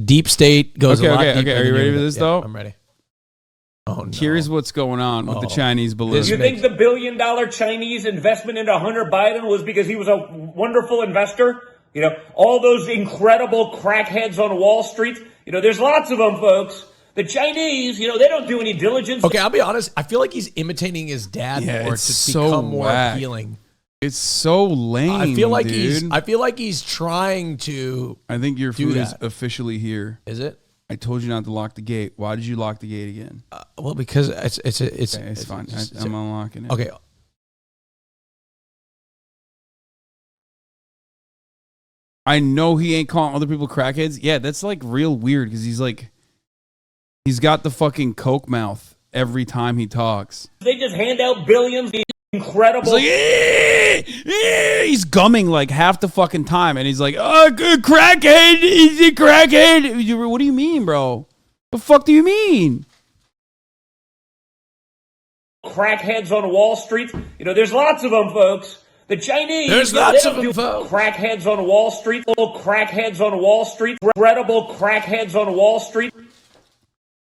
deep state goes a lot deeper. Okay. Are you ready for this, though? I'm ready. Oh, no. Here's what's going on with the Chinese balloon. You think the $1 billion Chinese investment into Hunter Biden was because he was a wonderful investor? You know, all those incredible crackheads on Wall Street. You know, there's lots of them, folks. The Chinese, you know, they don't do any diligence. Okay, I'll be honest. I feel like he's imitating his dad more to become more appealing. It's so lame. I feel like he's trying to. I think your food is officially here. Is it? I told you not to lock the gate. Why did you lock the gate again? Well, because it's fine. I'm unlocking it. Okay. I know he ain't calling other people crackheads. Yeah, that's like real weird because he's got the fucking coke mouth every time he talks. They just hand out billions. Incredible. He's gumming like half the fucking time, and he's like, "Oh, good crackhead! Is it crackhead?" What do you mean, bro? The fuck do you mean? Crackheads on Wall Street. You know, there's lots of them, folks. The Chinese. There's lots of them, folks. Crackheads on Wall Street. Crackheads on Wall Street. Incredible crackheads on Wall Street.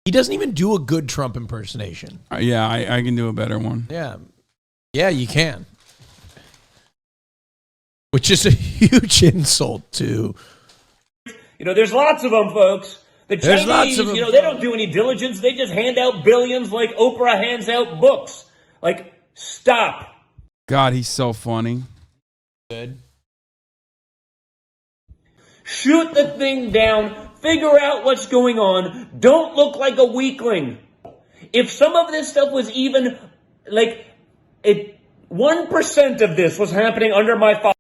He doesn't even do a good Trump impersonation. Yeah, I can do a better one. Yeah, you can. Which is a huge insult to. You know, there's lots of them, folks. The Chinese, you know, they don't do any diligence. They just hand out billions like Oprah hands out books. Like, stop. God, he's so funny. Good. Shoot the thing down. Figure out what's going on. Don't look like a weakling. If some of this stuff was even like 1% of this was happening under my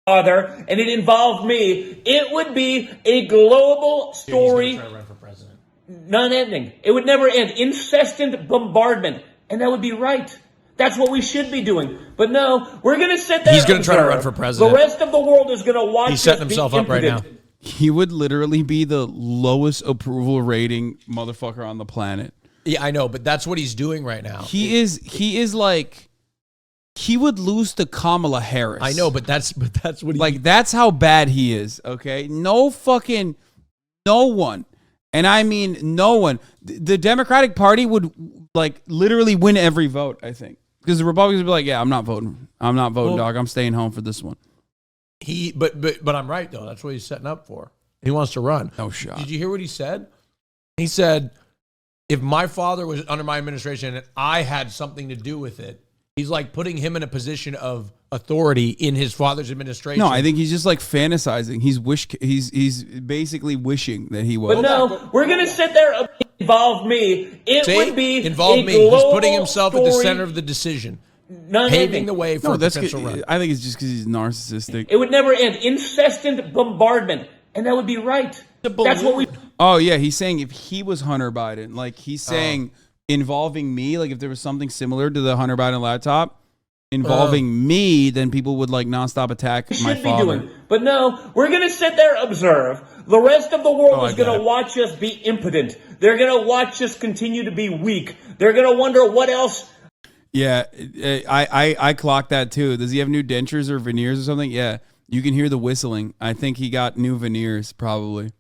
father, and it involved me, it would be a global story. He's gonna try to run for president. Non-ending. It would never end. Incessant bombardment. And that would be right. That's what we should be doing. But no, we're going to sit there. He's going to try to run for president. The rest of the world is going to watch. He's setting himself up right now. He would literally be the lowest approval rating motherfucker on the planet. Yeah, I know, but that's what he's doing right now. He is like, he would lose to Kamala Harris. I know, but that's what he, like, that's how bad he is. Okay, no one, and I mean no one. The Democratic Party would like literally win every vote. I think because the Republicans would be like, yeah, I'm not voting, dog. I'm staying home for this one. But I'm right though. That's what he's setting up for. He wants to run. No shot. Did you hear what he said? He said, if my father was under my administration and I had something to do with it, he's like putting him in a position of authority in his father's administration. No, I think he's just like fantasizing. He's basically wishing that he was. But no, we're gonna sit there. Involve me. It would be involve me. He's putting himself at the center of the decision, paving the way for potential run. I think it's just because he's narcissistic. It would never end. Incessant bombardment, and that would be right. That's what we. Oh yeah, he's saying if he was Hunter Biden, like he's saying involving me, like if there was something similar to the Hunter Biden laptop involving me, then people would like nonstop attack my father. But no, we're gonna sit there observe. The rest of the world is gonna watch us be impotent. They're gonna watch us continue to be weak. They're gonna wonder what else. Yeah, I clocked that too. Does he have new dentures or veneers or something? Yeah, you can hear the whistling. I think he got new veneers probably.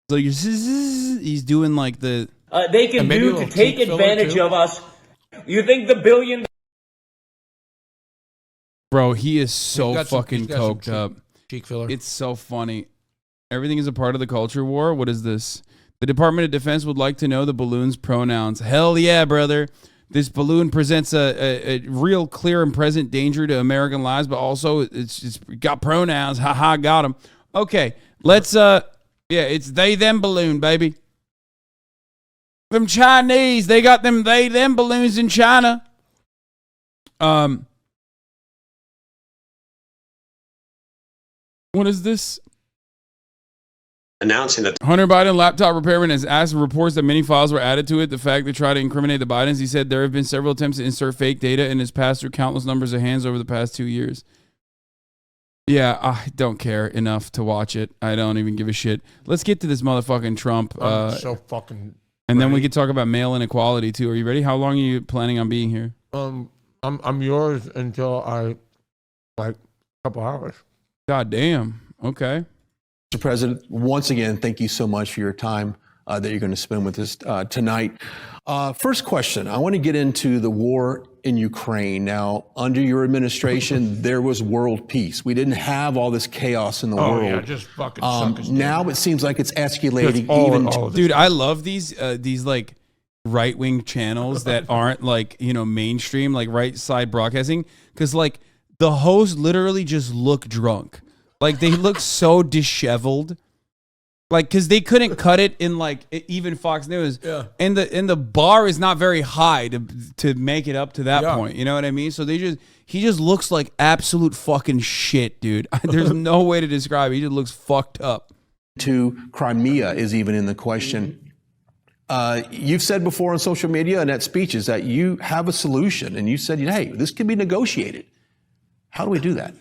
So he's doing like the they can do to take advantage of us. You think the $1 billion? Bro, he is so fucking coked up. Cheek filler. It's so funny. Everything is a part of the culture war. What is this? The Department of Defense would like to know the balloon's pronouns. Hell yeah, brother. This balloon presents a real clear and present danger to American lives, but also it's got pronouns. Haha, got them. Okay, let's, it's they, them balloon, baby. Them Chinese, they got them they, them balloons in China. What is this? Announcing that Hunter Biden laptop repairman has asked reports that many files were added to it. The fact they try to incriminate the Bidens. He said there have been several attempts to insert fake data and has passed through countless numbers of hands over the past 2 years. Yeah, I don't care enough to watch it. I don't even give a shit. Let's get to this motherfucking Trump. I'm so fucking. And then we could talk about male inequality too. Are you ready? How long are you planning on being here? I'm yours until I like a couple hours. God damn. Okay. Mr. President, once again, thank you so much for your time that you're going to spend with us tonight. First question, I want to get into the war in Ukraine. Now, under your administration, there was world peace. We didn't have all this chaos in the world. Yeah, just fucking suck us now down. it seems like it's escalating all of Dude, I love these like right-wing channels that aren't like, mainstream, like right side broadcasting. Cause like the hosts literally just look drunk. Like they look so disheveled. Like, cause they couldn't cut it in like even Fox News. Yeah. And the bar is not very high to make it up to that Yeah. point. You know what I mean? So he just looks like absolute fucking shit, dude. There's no way to describe it. He just looks fucked up. to Crimea is even in the question. You've said before on social media and at speeches that you have a solution, and you said, hey, this can be negotiated. How do we do that?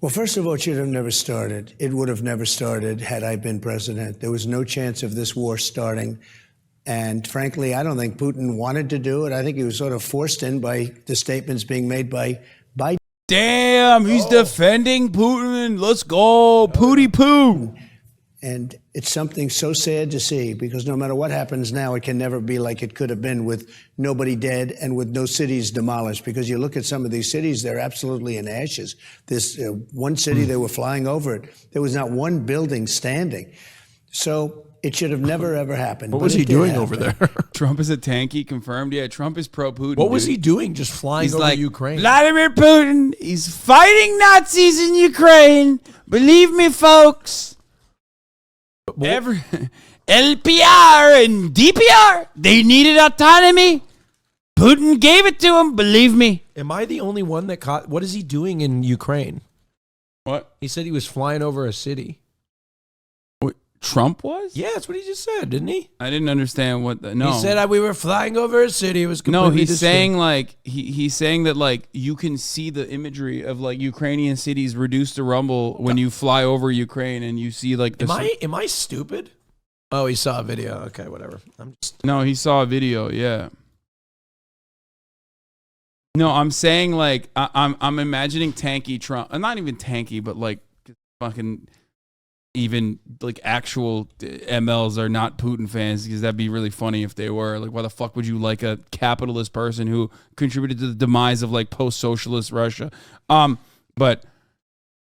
Well, first of all, it should have never started. It would have never started had I been president. There was no chance of this war starting. And frankly, I don't think Putin wanted to do it. I think he was sort of forced in by the statements being made by Biden. Damn, he's defending Putin. Let's go, Pooty Poo. And it's something so sad to see, because no matter what happens now, it can never be like it could have been, with nobody dead and with no cities demolished. Because you look at some of these cities, they're absolutely in ashes. This one city, they were flying over it. There was not one building standing. So it should have never, ever happened. What was he doing over there? Trump is a tanky, confirmed. Yeah, Trump is pro-Putin. What was he doing just flying He's over like, Ukraine? Vladimir Putin, he's fighting Nazis in Ukraine. Believe me, folks. LPR and DPR, they needed autonomy. Putin gave it to him. Believe me. Am I the only one that caught? What is he doing in Ukraine? What? He said he was flying over a city. Trump was? Yeah, that's what he just said, didn't he? I didn't understand what the, no. He said we were flying over a city. It was completely No, he's distinct. saying like he's saying that like you can see the imagery of like Ukrainian cities reduced to rumble when you fly over Ukraine and you see like the Am I stupid? Oh, he saw a video. Okay, whatever. I'm just No, he saw a video, yeah. No, I'm saying like I'm imagining tanky Trump. Not even tanky, but like fucking even like actual MLs are not Putin fans, because that'd be really funny if they were. Like, why the fuck would you like a capitalist person who contributed to the demise of like post-socialist Russia? But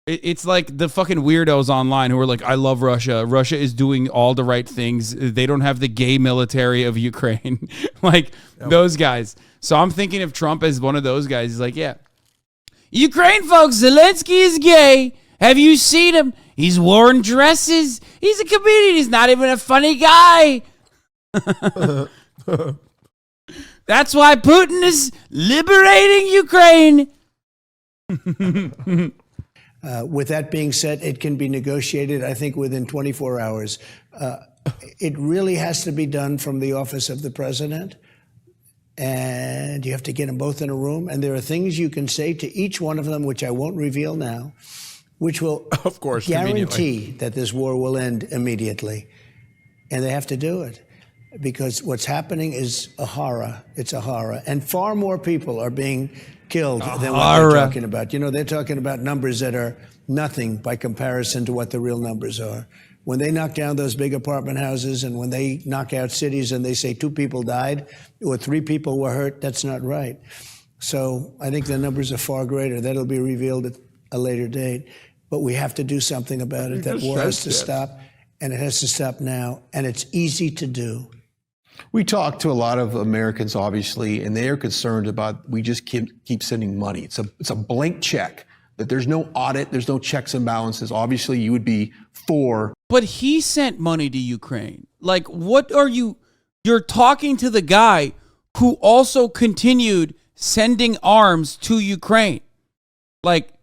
it's like the fucking weirdos online who are like, I love Russia. Russia is doing all the right things. They don't have the gay military of Ukraine. Like those guys. So I'm thinking of Trump as one of those guys. He's like, yeah, Ukraine folks, Zelensky is gay. Have you seen him? He's worn dresses. He's a comedian. He's not even a funny guy. That's why Putin is liberating Ukraine. With that being said, it can be negotiated, I think, within 24 hours. It really has to be done from the office of the president. And you have to get them both in a room. And there are things you can say to each one of them, which I won't reveal now, which will of course guarantee that this war will end immediately. And they have to do it, because what's happening is a horror. It's a horror. And far more people are being killed than what they're talking about. You know, they're talking about numbers that are nothing by comparison to what the real numbers are. When they knock down those big apartment houses, and when they knock out cities and they say 2 people died or 3 people were hurt, that's not right. So I think the numbers are far greater. That'll be revealed at a later date. But we have to do something about it. That war has to stop, and it has to stop now, and it's easy to do. We talk to a lot of Americans, obviously, and they are concerned about we just keep sending money. It's a blank check, that there's no audit, there's no checks and balances. Obviously, you would be for. But he sent money to Ukraine. Like, what are you? You're talking to the guy who also continued sending arms to Ukraine. Like,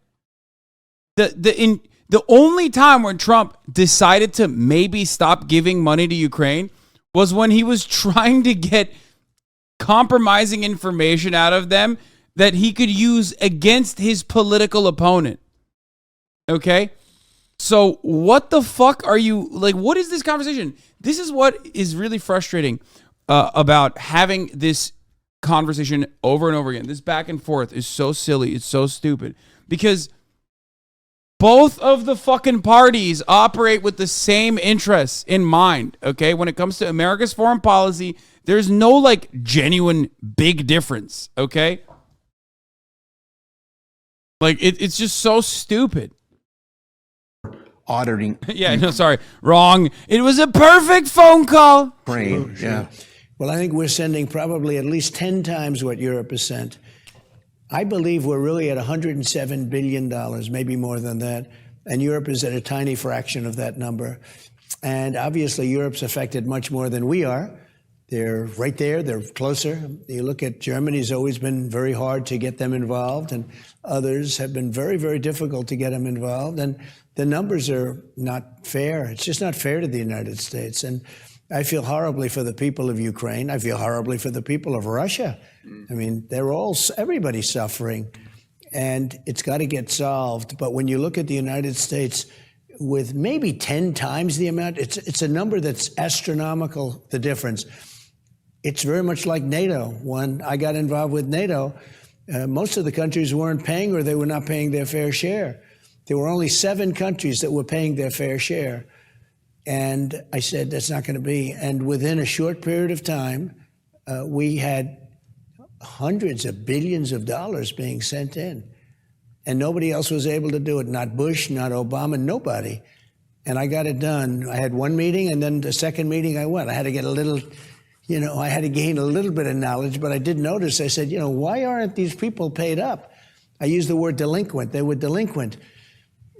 the only time when Trump decided to maybe stop giving money to Ukraine was when he was trying to get compromising information out of them that he could use against his political opponent. Okay? So what the fuck are you, like, what is this conversation? This is what is really frustrating about having this conversation over and over again. This back and forth is so silly. It's so stupid. Because Both of the fucking parties operate with the same interests in mind, okay? When it comes to America's foreign policy, there's no like genuine big difference, okay? Like it's just so stupid. Auditing Yeah, no, sorry. Wrong. It was a perfect phone call. Ukraine. Yeah. Well, I think we're sending probably at least 10 times what Europe has sent. I believe we're really at $107 billion, maybe more than that. And Europe is at a tiny fraction of that number. And obviously, Europe's affected much more than we are. They're right there. They're closer. You look at Germany's always been very hard to get them involved, and others have been very, very difficult to get them involved. And the numbers are not fair. It's just not fair to the United States. And I feel horribly for the people of Ukraine. I feel horribly for the people of Russia. I mean, everybody's suffering, and it's got to get solved. But when you look at the United States with maybe 10 times the amount, it's a number that's astronomical, the difference. It's very much like NATO. When I got involved with NATO, most of the countries weren't paying, or they were not paying their fair share. There were only 7 countries that were paying their fair share. And I said, that's not going to be. And within a short period of time, we had hundreds of billions of dollars being sent in. And nobody else was able to do it. Not Bush, not Obama, nobody. And I got it done. I had one meeting, and then the second meeting I went. I had to get a little, I had to gain a little bit of knowledge, but I did notice, I said, why aren't these people paid up? I used the word delinquent. They were delinquent.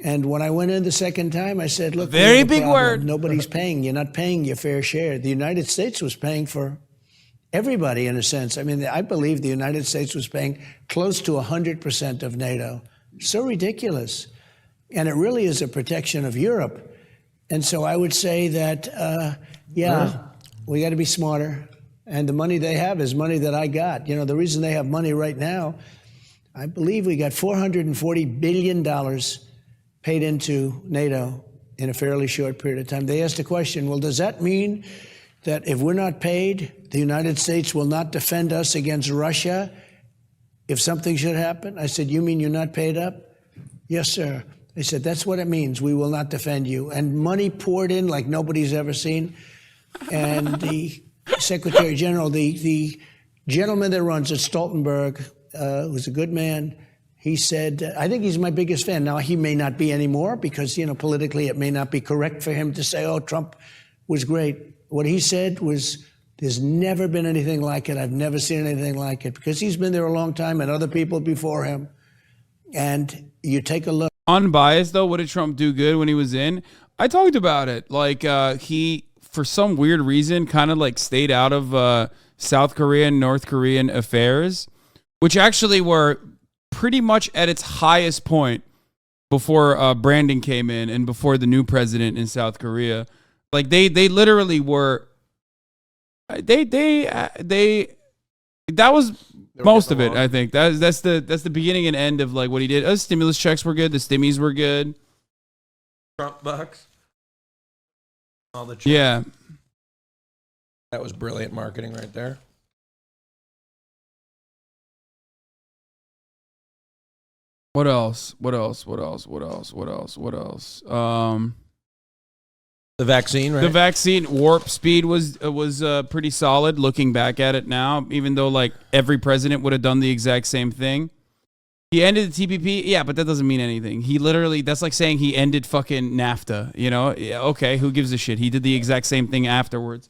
And when I went in the second time, I said, look, very big word. Nobody's paying. You're not paying your fair share. The United States was paying for everybody, in a sense. I mean, I believe the United States was paying close to 100% of NATO. So ridiculous. And it really is a protection of Europe. And so I would say that, we got to be smarter. And the money they have is money that I got. The reason they have money right now, I believe we got $440 billion paid into NATO in a fairly short period of time. They asked the question, well, does that mean that if we're not paid, the United States will not defend us against Russia if something should happen? I said, you mean you're not paid up? Yes, sir. They said, that's what it means. We will not defend you. And money poured in like nobody's ever seen. And the Secretary General, the gentleman that runs it, Stoltenberg, who's a good man, he said, I think he's my biggest fan. Now, he may not be anymore because, politically it may not be correct for him to say, oh, Trump was great. What he said was, there's never been anything like it. I've never seen anything like it, because he's been there a long time and other people before him. And you take a look. Unbiased, though, what did Trump do good when he was in? I talked about it. Like, he, for some weird reason, kind of like stayed out of South Korean, North Korean affairs, which actually were pretty much at its highest point before Brandon came in and before the new president in South Korea. Like they literally were. That was most of it. I think that's the beginning and end of like what he did. Stimulus checks were good. The stimmies were good. Trump bucks. All the Trump. Yeah, that was brilliant marketing right there. What else? The vaccine, right? The vaccine warp speed was pretty solid. Looking back at it now, even though like every president would have done the exact same thing. He ended the TPP, yeah, but that doesn't mean anything. He literally, that's like saying he ended fucking NAFTA. Yeah, okay, who gives a shit? He did the exact same thing afterwards.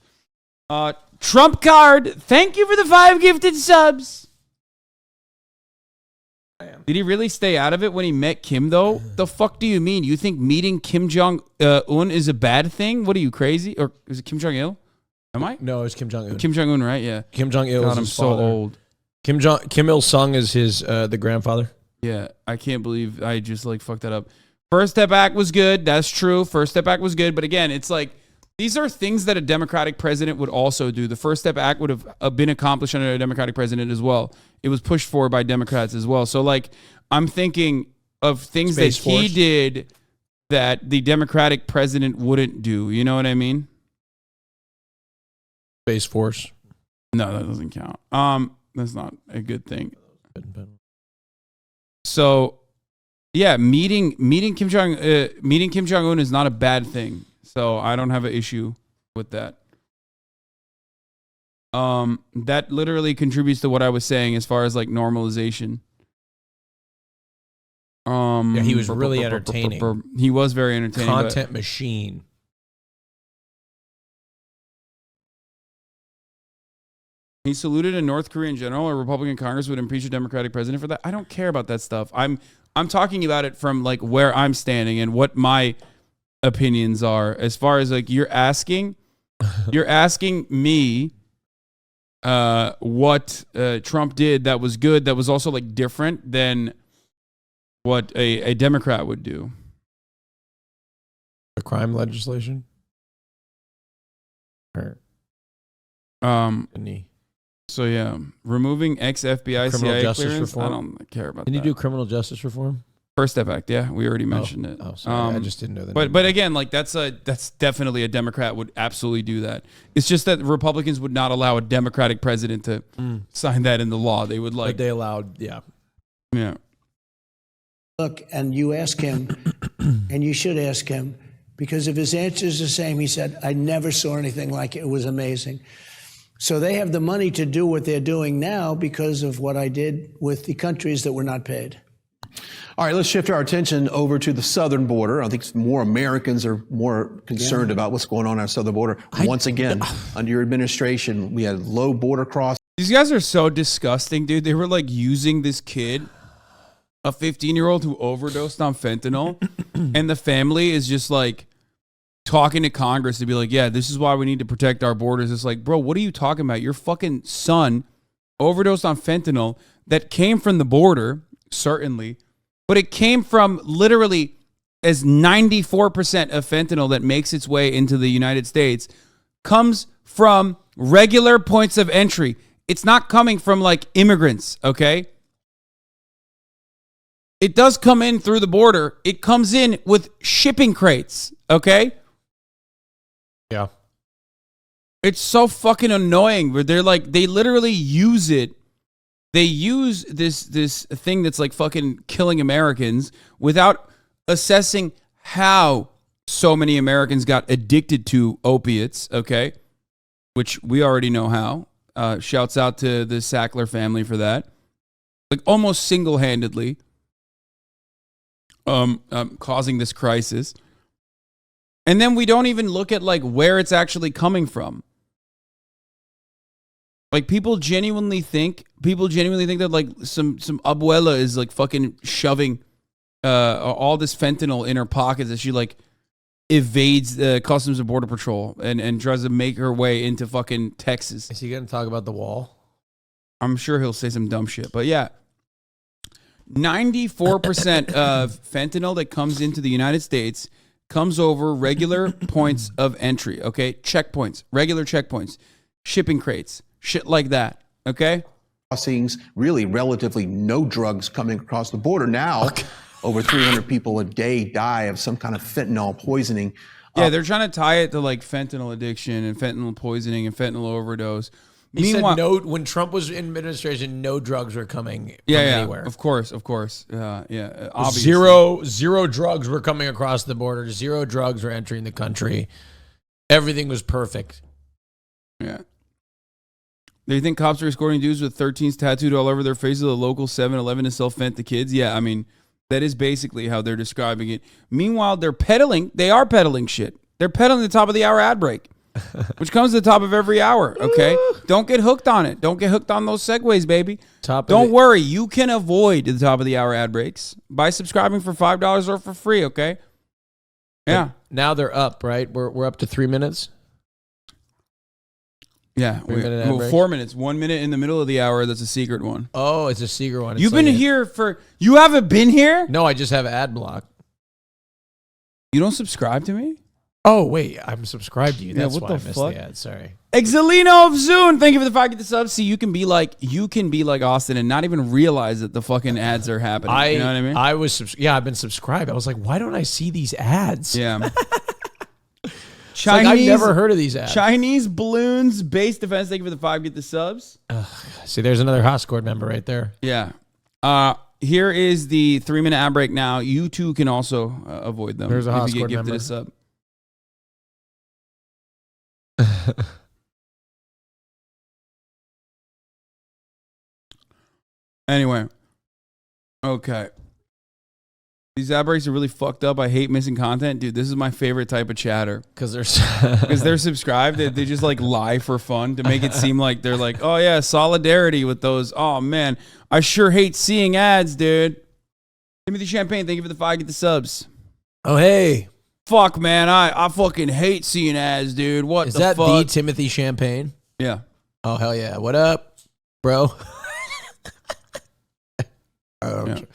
Trump card. Thank you for the 5 gifted subs. Did he really stay out of it when he met Kim, though? The fuck do you mean? You think meeting Kim Jong-un is a bad thing? What are you, crazy? Or is it Kim Jong-il? Am I? No, it's Kim Jong-un. Kim Jong-un, right? Yeah. Kim Jong-il God, is I'm his so father. old. Kim Il-sung is his the grandfather. Yeah, I can't believe I just like fucked that up. First Step Act was good. That's true. First Step Act was good. But again, it's like, these are things that a Democratic president would also do. The First Step Act would have been accomplished under a Democratic president as well. It was pushed for by Democrats as well. So like, I'm thinking of things Space that Force. he did that the Democratic president wouldn't do. You know what I mean? Space Force. No, that doesn't count. That's not a good thing. So, yeah, meeting Kim Jong Un is not a bad thing. So I don't have an issue with that. That literally contributes to what I was saying as far as like normalization. Yeah, he was really entertaining. He was very entertaining. Content machine. He saluted a North Korean general. A Republican Congress would impeach a Democratic president for that. I don't care about that stuff. I'm talking about it from like where I'm standing and what my opinions are. As far as like you're asking me what Trump did that was good, that was also like different than what a Democrat would do. The crime legislation? Or any So yeah, removing ex-FBI criminal CIA justice clearance. reform? I don't care about Can that. you do criminal justice reform? First Step Act? Yeah, we already mentioned it. Oh, sorry. I just didn't know that. But again, like that's definitely a Democrat would absolutely do that. It's just that Republicans would not allow a Democratic president to sign that into law. They would like. But they allowed, yeah. Look, and you ask him, and you should ask him, because if his answer is the same, he said, I never saw anything like it. It was amazing. So they have the money to do what they're doing now because of what I did with the countries that were not paid. All right, let's shift our attention over to the southern border. I think more Americans are more concerned about what's going on our southern border. Once again, under your administration, we had low border crossing. These guys are so disgusting, dude. They were like using this kid, a 15-year-old who overdosed on fentanyl, and the family is just like talking to Congress to be like, yeah, this is why we need to protect our borders. It's like, bro, what are you talking about? Your fucking son overdosed on fentanyl that came from the border, certainly, but it came from literally as 94% of fentanyl that makes its way into the United States comes from regular points of entry. It's not coming from like immigrants, okay? It does come in through the border. It comes in with shipping crates, okay? Yeah. It's so fucking annoying where they're like, they literally use it. They use this thing that's like fucking killing Americans without assessing how so many Americans got addicted to opiates, okay? Which we already know how. Shouts out to the Sackler family for that. Like almost single-handedly causing this crisis. And then we don't even look at like where it's actually coming from. Like people genuinely think that like some abuela is like fucking shoving all this fentanyl in her pockets as she like evades the Customs and Border Patrol and tries to make her way into fucking Texas. Is he going to talk about the wall? I'm sure he'll say some dumb shit, but yeah. 94% of fentanyl that comes into the United States comes over regular points of entry, okay? Checkpoints, regular checkpoints, shipping crates, shit like that, okay? Crossings, really relatively no drugs coming across the border. Now, over 300 people a day die of some kind of fentanyl poisoning. Yeah, they're trying to tie it to like fentanyl addiction and fentanyl poisoning and fentanyl overdose. He said when Trump was in administration, no drugs were coming from anywhere. Of course. Yeah, obviously. Zero drugs were coming across the border. Zero drugs were entering the country. Everything was perfect. Yeah. Do you think cops are escorting dudes with 13s tattooed all over their faces at a local 7-Eleven to sell fent to kids? Yeah, I mean, that is basically how they're describing it. Meanwhile, they are peddling shit. They're peddling the top of the hour ad break, which comes to the top of every hour, okay? Don't get hooked on it. Don't get hooked on those segues, baby. Don't worry. You can avoid the top of the hour ad breaks by subscribing for $5 or for free, okay? Yeah. Now they're up, right? We're up to 3 minutes. Yeah, 4 minutes. 1 minute in the middle of the hour. That's a secret one. Oh, it's a secret one. You've been here you haven't been here? No, I just have ad block. You don't subscribe to me? Oh, wait, I'm subscribed to you. That's what why the I missed fuck? the ad. Sorry. Exalino of Zune, thank you for the 5 get the sub. See, you can be like Austin and not even realize that the fucking ads are happening. You know what I mean? I've been subscribed. I was like, why don't I see these ads? Yeah. Chinese, I've never heard of these ads. Chinese balloons, base defense. Thank you for the 5 get the subs. See, there's another Hot Squad member right there. Yeah. Here is the 3-minute ad break now. You too can also avoid them. There's a if you Hoscord get gifted member. a sub. Anyway. Okay. These ad breaks are really fucked up. I hate missing content. Dude, this is my favorite type of chatter. Because They're subscribed. They just like lie for fun to make it seem like they're like, oh yeah, solidarity with those. Oh man, I sure hate seeing ads, dude. Timothy Champagne, thank you for the 5. Get the subs. Oh, hey. Fuck, man. I fucking hate seeing ads, dude. What Is the that fuck? the Timothy Champagne? Yeah. Oh, hell yeah. What up, bro? Trying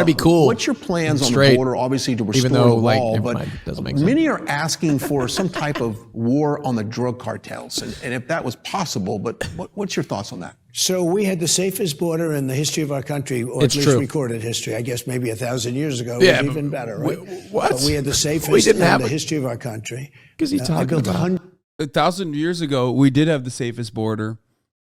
to be cool. What's your plans on the Straight. border, obviously, to restore Even though, the like, wall? never But mind, it doesn't make sense. many are asking for some type of war on the drug cartels. And if that was possible, but what's your thoughts on that? So we had the safest border in the history of our country, or It's at least true. recorded history. I guess maybe 1,000 years ago Yeah, was even better, right? what? But we had the safest We didn't in have the it. history of our country. Because he I talking built about 1,000 years ago, we did have the safest border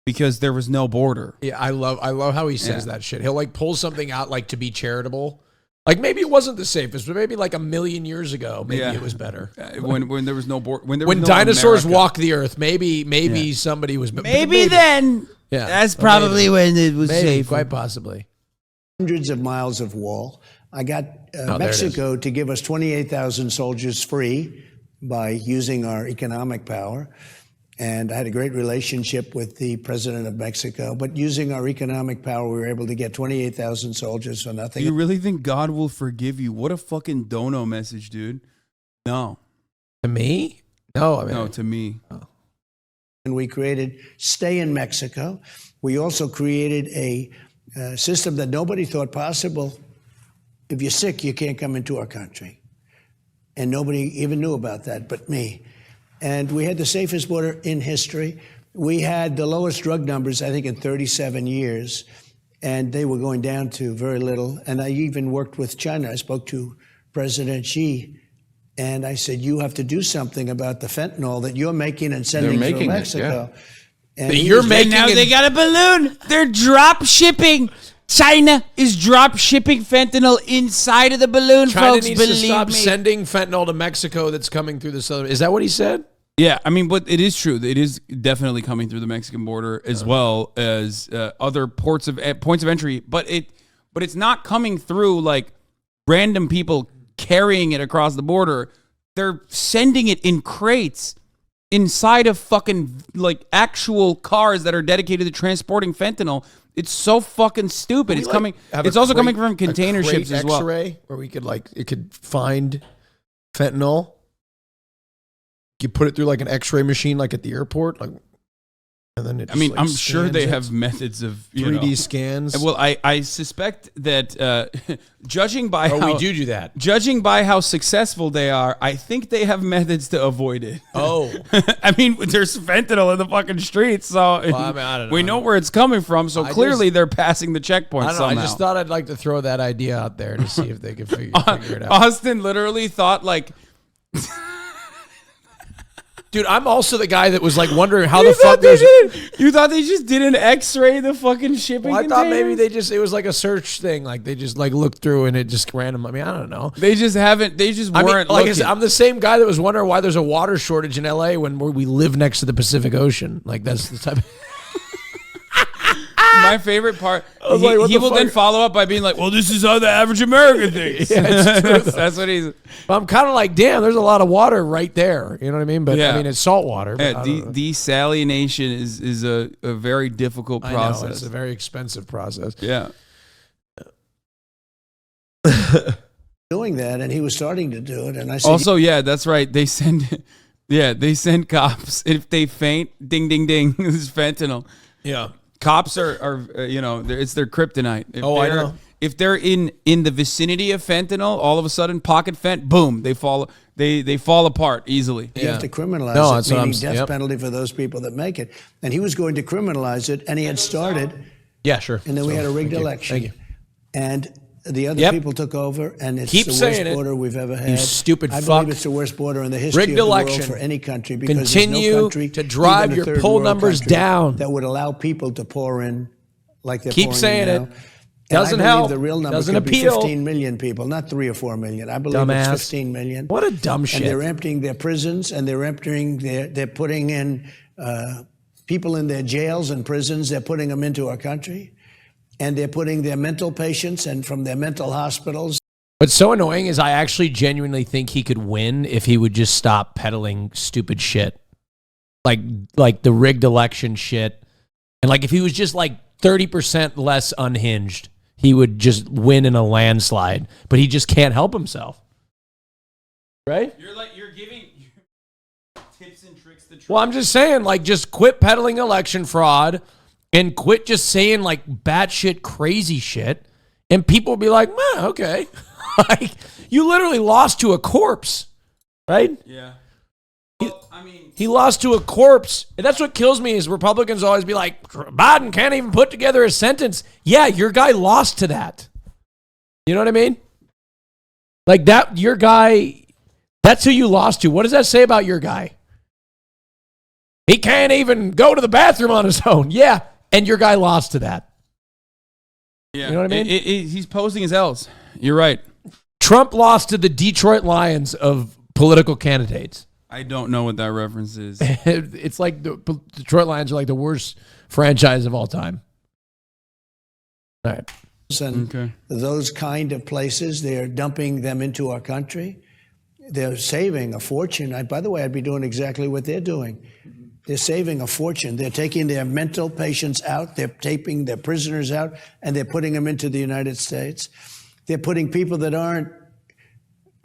because there was no border. Yeah, I love how he says that shit. He'll like pull something out like to be charitable. Like maybe it wasn't the safest, but maybe like 1,000,000 years ago, maybe Yeah. it was better. When there was no border. When When no dinosaurs America. walked the earth, maybe somebody was Maybe then. Yeah, That's Or probably maybe. when it was Maybe, safe. quite possibly. hundreds of miles of wall. I got there it Mexico to give us 28,000 soldiers free by using our economic power. And I had a great relationship with the president of Mexico. But using our economic power, we were able to get 28,000 soldiers for Do nothing. you really think God will forgive you? What a fucking dono message, dude. No. To me? No, I mean, No, to me. And we created Stay in Mexico. We also created a system that nobody thought possible. If you're sick, you can't come into our country. And nobody even knew about that but me. And we had the safest border in history. We had the lowest drug numbers, I think, in 37 years. And they were going down to very little. And I even worked with China. I spoke to President Xi. And I said, you have to do something about the fentanyl that you're making and sending making through it, Mexico. And But he you're was- making Now it- they got a balloon. They're drop shipping. China is drop shipping fentanyl inside of the balloon, China folks. needs to Believe stop me. sending fentanyl to Mexico that's coming through the southern. Is that what he said? Yeah, I mean, but it is true. It is definitely coming through the Mexican border as well as other points of entry. But it's not coming through like random people carrying it across the border. They're sending it in crates inside of fucking like actual cars that are dedicated to transporting fentanyl. It's so fucking stupid. It's coming. It's also coming from container ships as well. X-ray where we could it could find fentanyl. You put it through like an X-ray machine, like at the airport, like, and then it. I mean, just, I'm like, sure scans they it. have methods of 3D scans. Well, I suspect that judging by how we do that. judging by how successful they are, I think they have methods to avoid it. Oh, I mean, there's fentanyl in the fucking streets, so I mean, I don't know. we know where it's coming from. So I clearly just- they're passing the checkpoint I don't know. somehow. I just thought I'd like to throw that idea out there to see if they could figure it out. Austin literally thought like. Dude, I'm also the guy that was like wondering how You the fuck thought they there's. did? You thought they just didn't X-ray the fucking shipping? Well, I thought maybe containers? it was like a search thing. Like they just like looked through and it just random. I mean, I don't know. They just haven't. They just I mean, weren't. like I looking. said, I'm the same guy that was wondering why there's a water shortage in LA when we live next to the Pacific Ocean. Like that's the type. My favorite part. was like, what He the will then fuck? follow up by being like, "Well, this is how the average American thinks." Yeah, it's true, that's what he's. But I'm kind of like, damn, there's a lot of water right there. You know what I mean? But Yeah. I mean, it's salt water. But Yeah, I don't know. desalination is a very difficult I know, process. it's a very expensive process. Yeah. doing that, and he was starting to do it. And I said, Also, yeah, that's right. They send, they send cops if they faint. Ding, ding, ding. This is fentanyl. Yeah. Cops are it's their kryptonite. If Oh, I they're- know. If they're in the vicinity of fentanyl, all of a sudden pocket fent, boom, they fall apart easily. you have to criminalize No, it, that's what I'm meaning saying. death Yep. penalty for those people that make it. And he was going to criminalize it, and he had started, Yeah, sure. and then we So, had a rigged thank you. election. Thank you. And the other Yep. people took over, and it's Keep the worst saying it, border we've ever had. you stupid I fuck. believe it's the worst border in the history Rigged of the election. world for any country. Because Continue there's no country, to drive even a your third poll world numbers country, down. that would allow people to pour in like they're Keep pouring saying in it. now. Doesn't I believe help. The real number Doesn't could appeal. be 15 million people, not 3 or 4 million. I believe Dumbass. it's 15 million. What a dumb shit. And they're emptying their prisons, and they're putting in people in their jails and prisons. They're putting them into our country, and they're putting their mental patients and from their mental hospitals. What's so annoying is I actually genuinely think he could win if he would just stop peddling stupid shit. Like the rigged election shit. And like if he was just like 30% less unhinged, he would just win in a landslide. But he just can't help himself. Right? You're giving tips and tricks to Well, I'm just saying, like, just quit peddling election fraud and quit just saying like batshit crazy shit. And people will be like, okay. Like, you literally lost to a corpse, right? Yeah. Well, I mean, He lost to a corpse. And that's what kills me is Republicans always be like, Biden can't even put together a sentence. Yeah, your guy lost to that. You know what I mean? Like that, your guy, that's who you lost to. What does that say about your guy? He can't even go to the bathroom on his own. Yeah, and your guy lost to that. yeah. You know what I mean? He's posing his L's. You're right. Trump lost to the Detroit Lions of political candidates. I don't know what that reference is. It's like the Detroit Lions are like the worst franchise of all time. All right. And those kind of places, they're dumping them into our country. They're saving a fortune. By the way, I'd be doing exactly what they're doing. They're saving a fortune. They're taking their mental patients out. They're taping their prisoners out, and they're putting them into the United States. They're putting people that aren't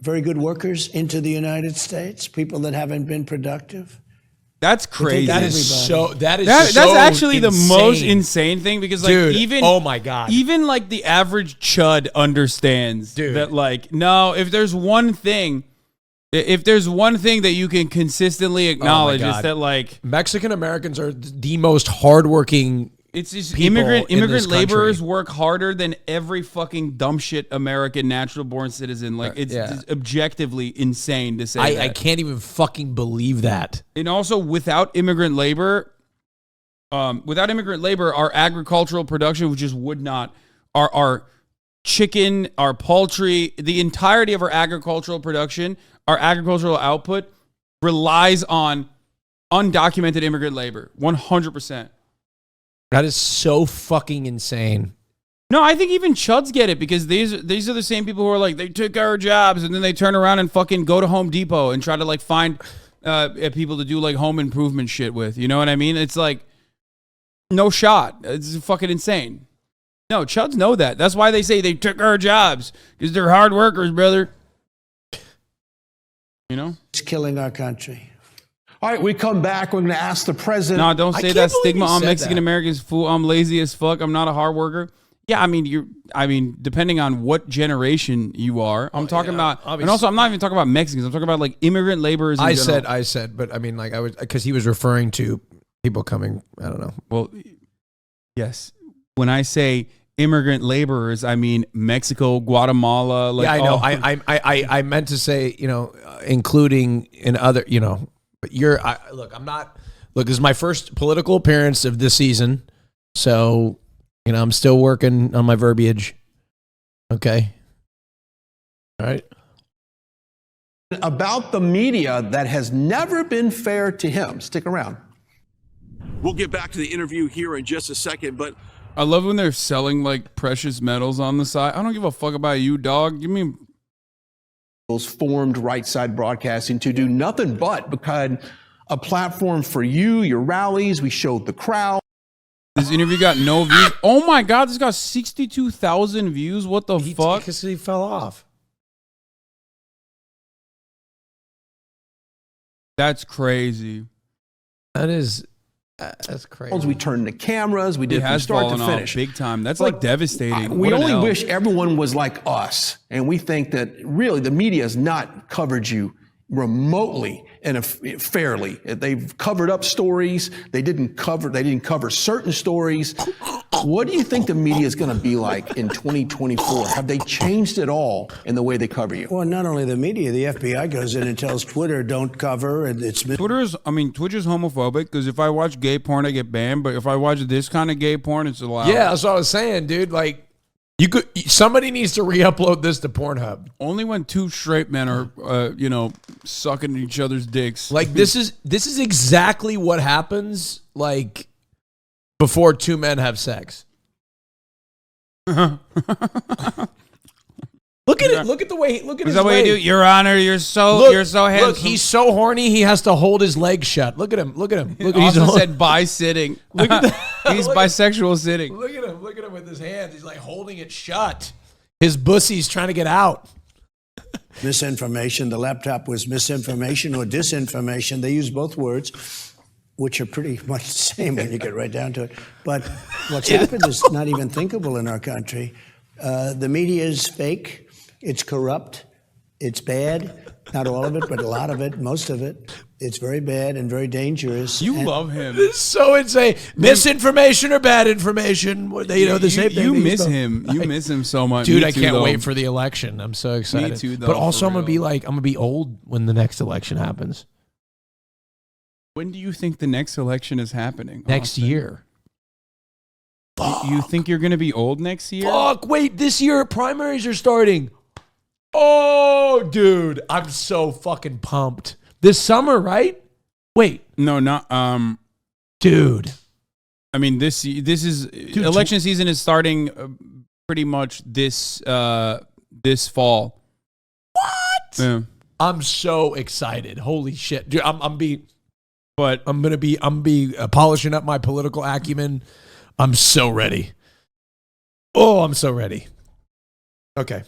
very good workers into the United States, people that haven't been productive. That's crazy. That is so. That's actually the insane. most insane thing because, like, Dude, even oh my god, even like the average chud understands that. Like, no, if there's one thing that you can consistently acknowledge, it's that like Mexican Americans are the most hardworking. it's just people in immigrant this laborers country. work harder than every fucking dumb shit American natural born citizen. Like, it's just objectively insane to say. I can't even fucking believe that. And also, without immigrant labor, our agricultural production just would not. Our chicken, our poultry, the entirety of our agricultural production, our agricultural output relies on undocumented immigrant labor. 100%. That is so fucking insane. No, I think even chuds get it because these are the same people who are like, they took our jobs and then they turn around and fucking go to Home Depot and try to like find people to do like home improvement shit with. You know what I mean? It's like, no shot. It's fucking insane. No, chuds know that. That's why they say they took our jobs because they're hard workers, brother. You know? It's killing our country. All right, we come back. We're going to ask the president. No, don't say can't that believe stigma you on said Mexican that. Americans. Fool, I'm lazy as fuck. I'm not a hard worker. Yeah, I mean, depending on what generation you are, I'm talking about, and also I'm not even talking about Mexicans. I'm talking about like immigrant laborers. I said, but I mean, like I was because he was referring to people coming. I don't know. Well, yes. When I say immigrant laborers, I mean Mexico, Guatemala. Like, Yeah, I know. I meant to say, including in other, but I'm not, this is my first political appearance of this season. So, I'm still working on my verbiage. Okay. All right. About the media that has never been fair to him. Stick around. We'll get back to the interview here in just a second, but I love when they're selling like precious metals on the side. I don't give a fuck about you, dog. Give me. Formed Right Side Broadcasting to do nothing but become a platform for you, your rallies. We showed the crowd. This interview got no views. Oh my God, this got 62,000 views. What the fuck? Because he fell off. That's crazy. That's crazy. We turned the cameras. We did It from has start fallen to off finish. big time. That's But like devastating. We What an only L. wish everyone was like us. And we think that really the media has not covered you remotely and fairly. They've covered up stories. They didn't cover certain stories. What do you think the media is going to be like in 2024? Have they changed it all in the way they cover you? Well, not only the media, the FBI goes in and tells Twitter, don't cover, and it's Twitter's homophobic because if I watch gay porn, I get banned. But if I watch this kind of gay porn, it's allowed. Yeah, that's what I was saying, dude. Like, Somebody needs to re-upload this to Pornhub. Only when two straight men are, sucking each other's dicks. Like this is exactly what happens like before two men have sex. Look at it. Look at the way. Look at his Is that what you do? leg. Your Honor, you're so handsome. Look, he's so horny. He has to hold his leg shut. Look at him. Look at him. Look, He also he's said bi sitting. Look at He's look bisexual sitting. Look at him. Look at him with his hands. He's like holding it shut. His pussy's trying to get out. Misinformation. The laptop was misinformation or disinformation. They use both words, which are pretty much the same when you get right down to it. But what's happened is not even thinkable in our country. The media is fake. It's corrupt. It's bad. Not all of it, but a lot of it, most of it. It's very bad and very dangerous. You love him. It's so insane. Misinformation or bad information. The same thing. You miss him. You miss him so much. Dude, Me I too, can't though. wait for the election. I'm so excited. too, though, but also, for I'm real. gonna be old when the next election happens. When do you think the next election is happening? Next Austin? year. You think you're going to be old next year? Fuck! Wait, this year primaries are starting. Oh, dude, I'm so fucking pumped. This summer, right? Wait, No, not. dude. I mean, this is election season is starting pretty much this fall. What? Yeah. I'm so excited. Holy shit, dude! I'm But gonna be polishing up my political acumen. I'm so ready. Oh, I'm so ready. Okay.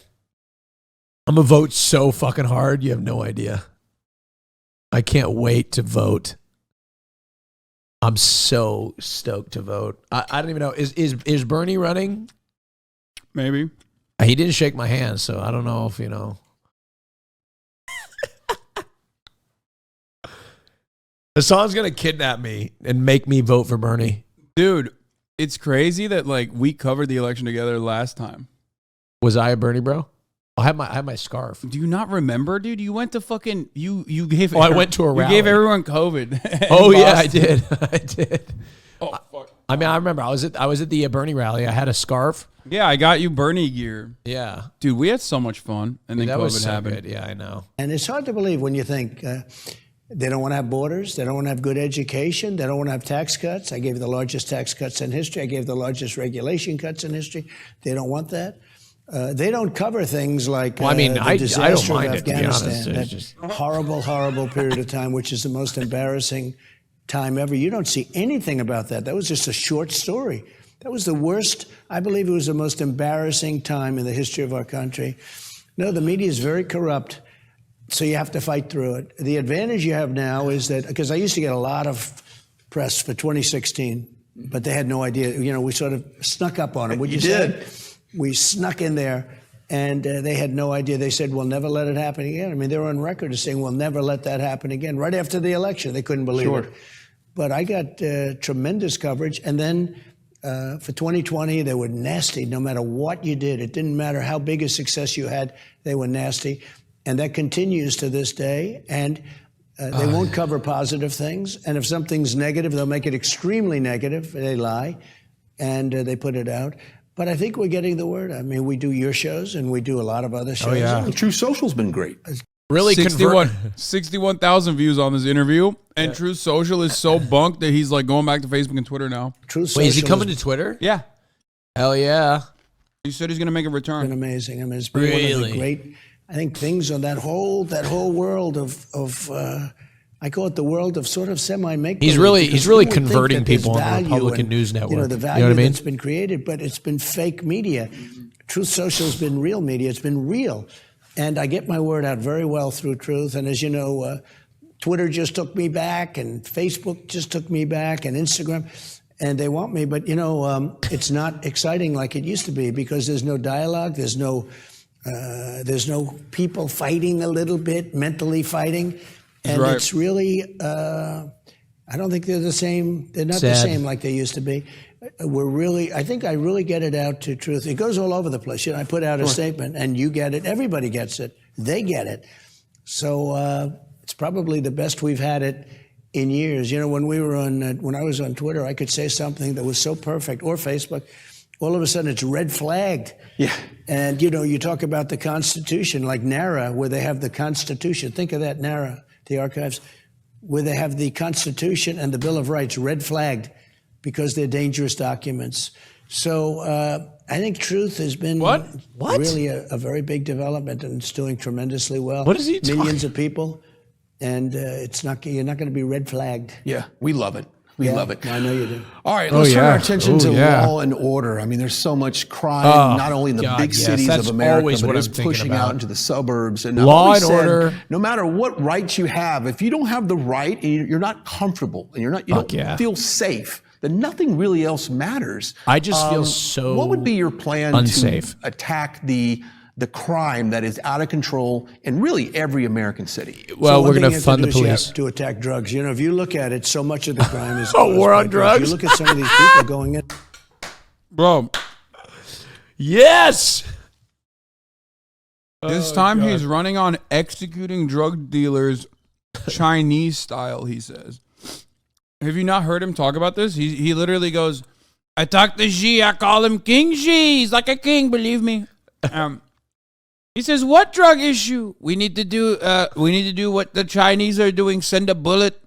I'm gonna vote so fucking hard. You have no idea. I can't wait to vote. I'm so stoked to vote. I don't even know. Is Bernie running? maybe. He didn't shake my hand, so I don't know if Hassan's gonna kidnap me and make me vote for Bernie. Dude, it's crazy that like we covered the election together last time. Was I a Bernie bro? I have my scarf. Do you not remember, dude? You went to fucking you gave. I went to a You rally. gave everyone COVID. Oh in yeah, I Boston. did. I did. Oh fuck. I mean, I remember I was at the Bernie rally. I had a scarf. Yeah, I got you Bernie gear, Yeah, dude. We had so much fun, and then that COVID was so happened. good. Yeah, I know. And it's hard to believe when you think they don't want to have borders, they don't want to have good education, they don't want to have tax cuts. I gave the largest tax cuts in history. I gave the largest regulation cuts in history. They don't want that. They don't cover things like Well, I mean, the I don't disaster mind of it, to be honest. Afghanistan, It's that just- horrible, horrible period of time, which is the most embarrassing time ever. You don't see anything about that. That was just a short story. That was the worst. I believe it was the most embarrassing time in the history of our country. No, the media is very corrupt, so you have to fight through it. The advantage you have now is that, because I used to get a lot of press for 2016, but they had no idea. We sort of snuck up on them. What you said? We snuck in there, and they had no idea. They said, we'll never let it happen again. I mean, they were on record as saying, we'll never let that happen again. Right after the election, they couldn't believe it. But I got tremendous coverage. And then for 2020, they were nasty no matter what you did. It didn't matter how big a success you had, they were nasty. And that continues to this day. And they won't cover positive things. And if something's negative, they'll make it extremely negative. They lie, and they put it out. But I think we're getting the word. I mean, we do your shows, and we do a lot of other shows. yeah. The True Social's been great. Really 61,000 views on this interview, and True Social is so bunked that he's like going back to Facebook and Twitter now. True Wait, is he Social coming has to Twitter? Yeah, Hell yeah. he said he's gonna make a been return. amazing. I mean, it's been one of Really? the great. I think things on that whole world of I call it the world of sort of semi-make. He's really converting people on the Republican news network. You know, the value what I mean? that's been created, but it's been fake media. Truth Social's been real media. It's been real. And I get my word out very well through Truth. And as you know, Twitter just took me back, and Facebook just took me back, and Instagram. And they want me, but it's not exciting like it used to be, because there's no dialogue, there's no people fighting a little bit, mentally fighting, and right. it's really I don't think they're the same. They're not the Sad. same like they used to be. I think I really get it out to Truth. It goes all over the place. I put out a statement, and you get it. Everybody gets it. They get it. So it's probably the best we've had it in years. When I was on Twitter, I could say something that was so perfect, or Facebook, all of a sudden it's red flagged. Yeah. And, you talk about the Constitution, like NARA, where they have the Constitution. Think of that, NARA, the archives, where they have the Constitution and the Bill of Rights red flagged because they're dangerous documents. So I think truth has been What? really a very big development, and it's doing tremendously well. What is he Millions of people, and you're not going to be red flagged. Yeah, we love it. We love it. I know you do. All right, let's turn our attention to yeah. law and order. I mean, there's so much crime, not only in the big cities that's of America, always but what it's I'm thinking pushing about. out into the suburbs. And Law and order. No matter what rights you have, if you don't have the right and you're not comfortable and you don't feel safe, then nothing really else matters. I just feel so What would be your plan unsafe. to attack the crime that is out of control in really every American city? Well, we're One going thing to fund the you have to do is you police. have to attack drugs. If you look at it, so much of the crime is war on by drugs? You look at some of these people going in. Bro, Yes. this time he's running on executing drug dealers Chinese style, he says. Have you not heard him talk about this? He literally goes, I talk to Xi, I call him King Xi. He's like a king, believe me. He says, what drug issue? We need to do what the Chinese are doing, send a bullet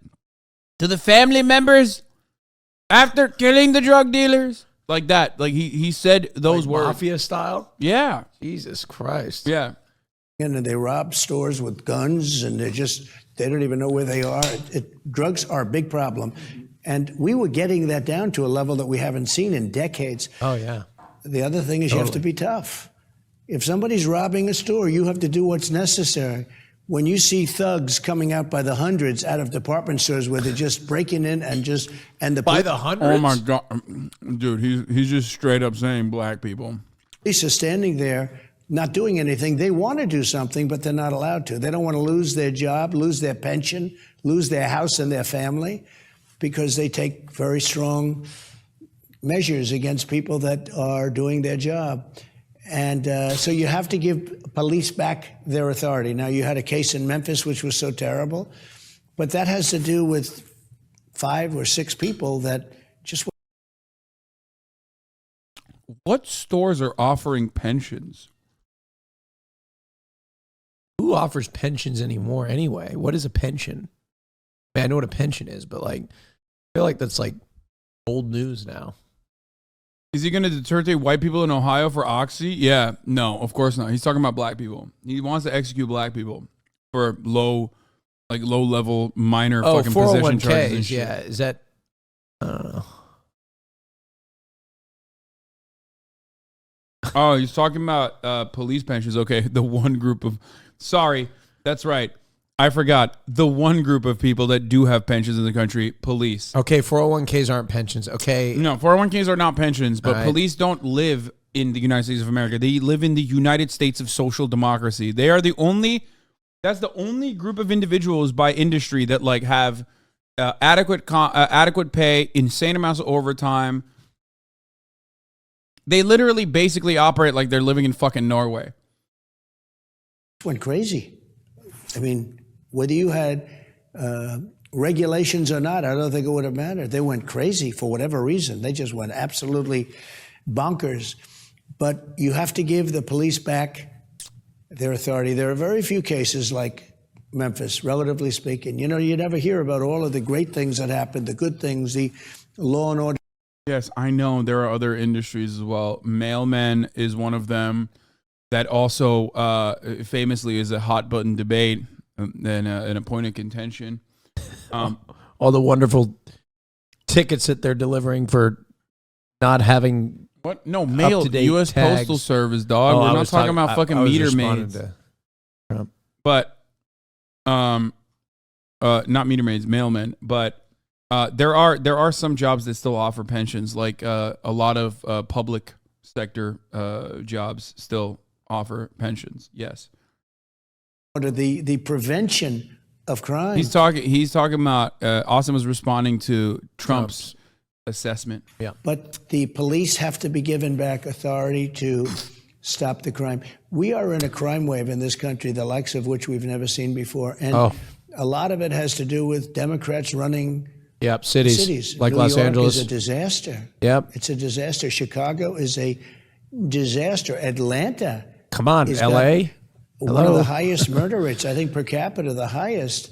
to the family members after killing the drug dealers. Like that. Like he said those words. Mafia style? Yeah. Jesus Christ. Yeah. And they rob stores with guns, and they don't even know where they are. Drugs are a big problem. And we were getting that down to a level that we haven't seen in decades. Oh, yeah. The other thing is you have to be tough. If somebody's robbing a store, you have to do what's necessary. When you see thugs coming out by the hundreds out of department stores where they're just breaking in By the hundreds? Oh my God. Dude, he's just straight up saying black people. police are standing there not doing anything. They want to do something, but they're not allowed to. They don't want to lose their job, lose their pension, lose their house and their family, because they take very strong measures against people that are doing their job. And so you have to give police back their authority. Now, you had a case in Memphis, which was so terrible, but that has to do with 5 or 6 people that just... What stores are offering pensions? Who offers pensions anymore anyway? What is a pension? I mean, I know what a pension is, but I feel like that's old news now. Is he going to deter white people in Ohio for Oxy? Yeah, no, of course not. He's talking about black people. He wants to execute black people for low level, minor fucking possession charges. 401ks, yeah. Is that, I don't know. Oh, he's talking about police pensions. Okay, the one group of... Sorry, that's right. I forgot. The one group of people that do have pensions in the country, police. Okay, 401ks aren't pensions. Okay. No, 401ks are not pensions, but Right. police don't live in the United States of America. They live in the United States of social democracy. They are the only... That's the only group of individuals by industry that have adequate pay, insane amounts of overtime. They literally basically operate like they're living in fucking Norway. went crazy. I mean, whether you had regulations or not, I don't think it would have mattered. They went crazy for whatever reason. They just went absolutely bonkers. But you have to give the police back their authority. There are very few cases like Memphis, relatively speaking. You never hear about all of the great things that happened, the good things, the law and order. Yes, I know there are other industries as well. Mailmen is one of them. That also famously is a hot button debate and a point of contention. All the wonderful tickets that they're delivering for not having what? No, mail. up-to-date U.S. tags. Postal Service, dog. We're not talking about fucking I was meter responding maids. to Trump. But, not meter maids, mailmen. But there are some jobs that still offer pensions, like a lot of public sector jobs still offer pensions. Yes. The prevention of crime. He's talking about Austin was responding to Trump's assessment. Yeah. But the police have to be given back authority to stop the crime. We are in a crime wave in this country, the likes of which we've never seen before. And a lot of it has to do with Democrats running Yep, cities. Like New Los York Angeles. is a disaster. Yep. It's a disaster. Chicago is a disaster. Atlanta. Come on, is L.A.? One of Hello? the highest murder rates, I think per capita, the highest.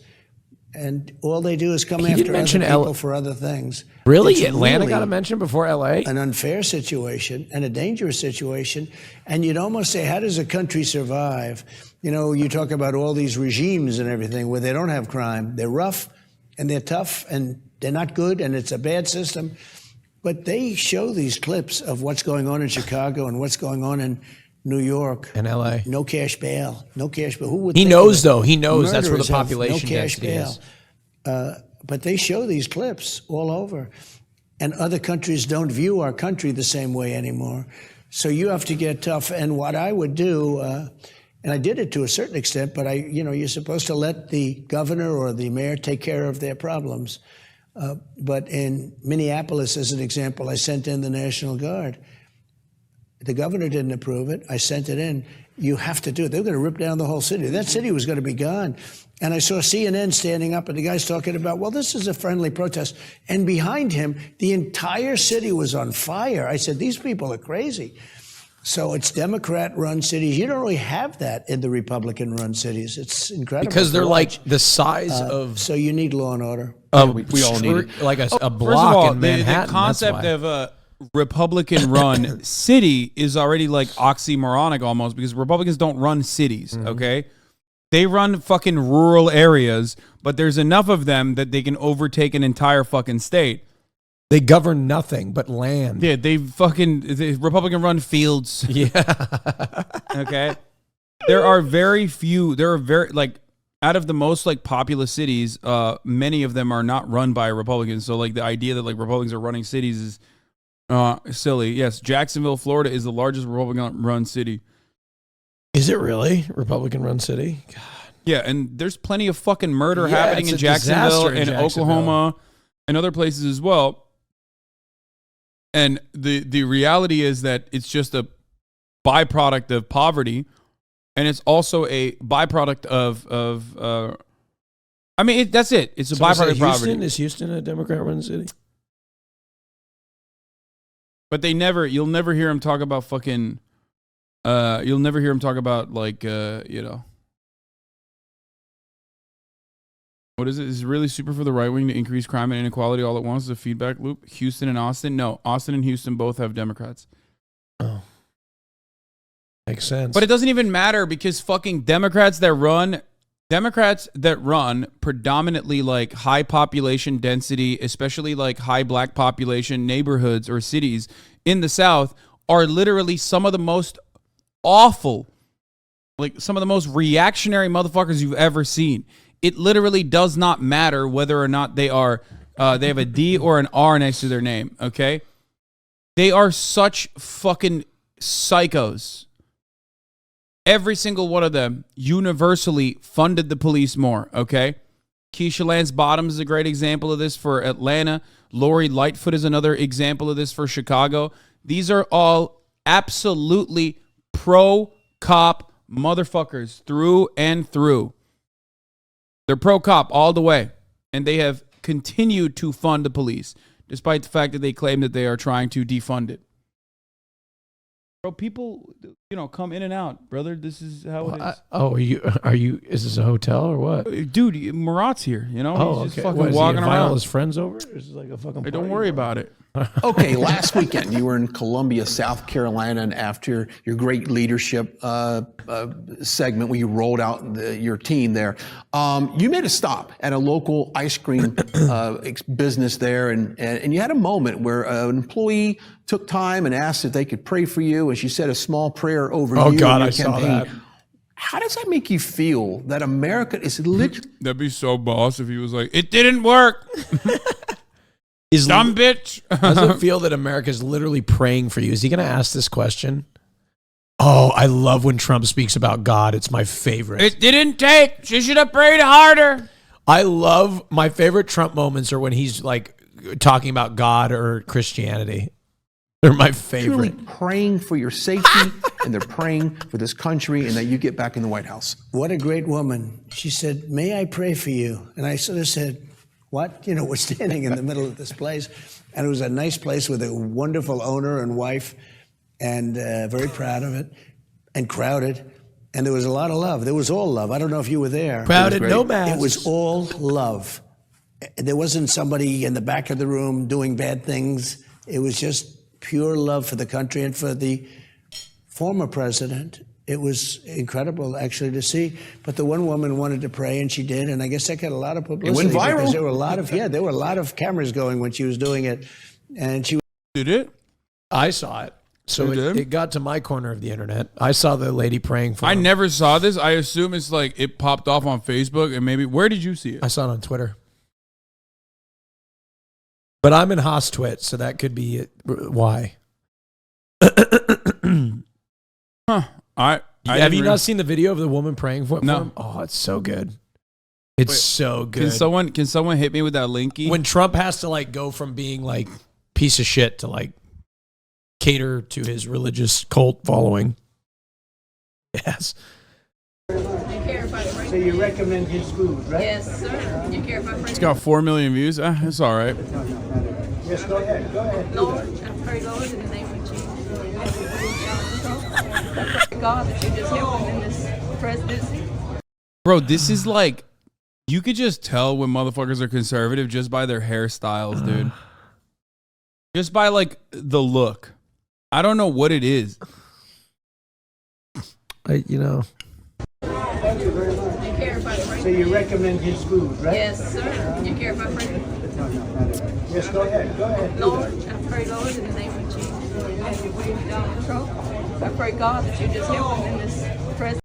And all they do is come He didn't after other mention people for other things. Really? It's Atlanta really got a mention before L.A.? an unfair situation and a dangerous situation. And you'd almost say, how does a country survive? You know, you talk about all these regimes and everything where they don't have crime. They're rough and they're tough and they're not good and it's a bad system. But they show these clips of what's going on in Chicago and what's going on in New York. In L.A. No cash bail. No cash bail. Who would He think knows, of it? though. He knows that's where the Murderers have population no cash density bail. is. But they show these clips all over. And other countries don't view our country the same way anymore. So you have to get tough. And what I would do, and I did it to a certain extent, but you're supposed to let the governor or the mayor take care of their problems. But in Minneapolis, as an example, I sent in the National Guard. The governor didn't approve it. I sent it in. You have to do it. They're going to rip down the whole city. That city was going to be gone. And I saw CNN standing up and the guy's talking about, well, this is a friendly protest. And behind him, the entire city was on fire. I said, these people are crazy. So it's Democrat-run cities. You don't really have that in the Republican-run cities. It's incredible. Because they're like the size of... So you need law and order. We all need it. Like a First of block all, in Manhattan. the concept of a Republican-run city is already like oxymoronic almost because Republicans don't run cities, okay? They run fucking rural areas, but there's enough of them that they can overtake an entire fucking state. They govern nothing but land. Yeah, the Republican-run fields. Yeah. Okay? There are very, like, out of the most, like, populous cities, many of them are not run by Republicans. So, like, the idea that, like, Republicans are running cities is silly. Yes, Jacksonville, Florida is the largest Republican-run city. Is it really? Republican-run city? God. Yeah, and there's plenty of fucking murder Yeah, happening it's in a Jacksonville disaster in and Jacksonville. Oklahoma and other places as well. And the reality is that it's just a byproduct of poverty, and it's also a byproduct of I mean, that's it. It's a byproduct of poverty. Is Houston a Democrat-run city? But you'll never hear him talk about fucking. You'll never hear him talk about like what is it? Is it really super for the right wing to increase crime and inequality all at once? Is a feedback loop. Houston and Austin? No, Austin and Houston both have Democrats. Oh. Makes sense. But it doesn't even matter because fucking Democrats that run predominantly like high population density, especially like high black population neighborhoods or cities in the South are literally some of the most awful, like some of the most reactionary motherfuckers you've ever seen. It literally does not matter whether or not they are, they have a D or an R next to their name, okay? They are such fucking psychos. Every single one of them universally funded the police more, okay? Keisha Lance Bottoms is a great example of this for Atlanta. Lori Lightfoot is another example of this for Chicago. These are all absolutely pro-cop motherfuckers through and through. They're pro-cop all the way, and they have continued to fund the police, despite the fact that they claim that they are trying to defund it. Bro, people, come in and out, brother. This is how it is. Are you? Is this a hotel or what? Dude, Murat's here, He's just fucking What, is he walking invite all around. his friends over? Or is it like a fucking Hey, don't party? worry about it. Okay, last weekend you were in Columbia, South Carolina, and after your great leadership segment where you rolled out your team there, you made a stop at a local ice cream business there, and you had a moment where an employee took time and asked if they could pray for you, and she said a small prayer over you. Oh God, and your I saw campaign. that. How does that make you feel that America is literally... That'd be so boss if he was like, it didn't work. Dumb bitch. Does it feel that America is literally praying for you? Is he going to ask this question? Oh, I love when Trump speaks about God. It's my favorite. It didn't take. She should have prayed harder. I love my favorite Trump moments are when he's like talking about God or Christianity. They're my favorite. truly praying for your safety, and they're praying for this country and that you get back in the White House. What a great woman. She said, may I pray for you? And I sort of said, what? You know, we're standing in the middle of this place. And it was a nice place with a wonderful owner and wife, and very proud of it, and crowded. And there was a lot of love. There was all love. I don't know if you were there. Crowded, no masks. It was all love. There wasn't somebody in the back of the room doing bad things. It was just pure love for the country and for the former president. It was incredible, actually, to see. But the one woman wanted to pray, and she did. And I guess that got a lot of publicity. It went viral. Because there were a lot of cameras going when she was doing it. And she Did it? I saw it. So it got to my corner of the internet. I saw the lady praying for I him. never saw this. I assume it's like it popped off on Facebook and maybe. Where did you see it? I saw it on Twitter. But I'm in Haas Twit, so that could be why. Huh. Have you not seen the video of the woman praying for No. him? Oh, it's so good. It's so good. Can someone hit me with that linky? When Trump has to like go from being like piece of shit to like cater to his religious cult following. Yes. So you recommend his food, right? Yes, sir. You care about It's got 4 million views. It's all right. Yes, go ahead. Go ahead. Lord, I pray, Lord, in the name of Jesus. I pray, God, that you just help him in this presidency. Bro, this is like, you could just tell when motherfuckers are conservative just by their hairstyles, dude. Just by like the look. I don't know what it is. You know. Thank you very much. You care about So you recommend his food, right? Yes, sir. You care about praying. Yes, go ahead. Go ahead. Lord, I pray, Lord, in the name of Jesus. As you bring Donald Trump, I pray, God, that you just help him in this presidency.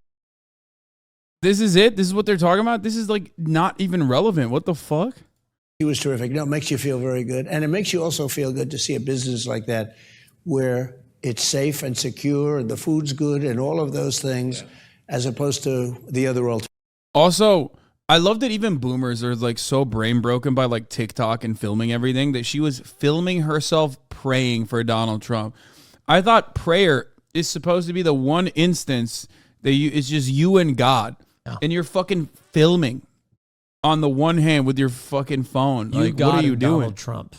This is it? This is what they're talking about? This is like not even relevant. What the fuck? He was terrific. No, it makes you feel very good. And it makes you also feel good to see a business like that where it's safe and secure and the food's good and all of those things, as opposed to the other alternative. Also, I love that even boomers are like so brain broken by like TikTok and filming everything that she was filming herself praying for Donald Trump. I thought prayer is supposed to be the one instance that it's just you and God. Yeah. And you're fucking filming on the one hand with your fucking phone. You like, got what are you doing? Donald Trump.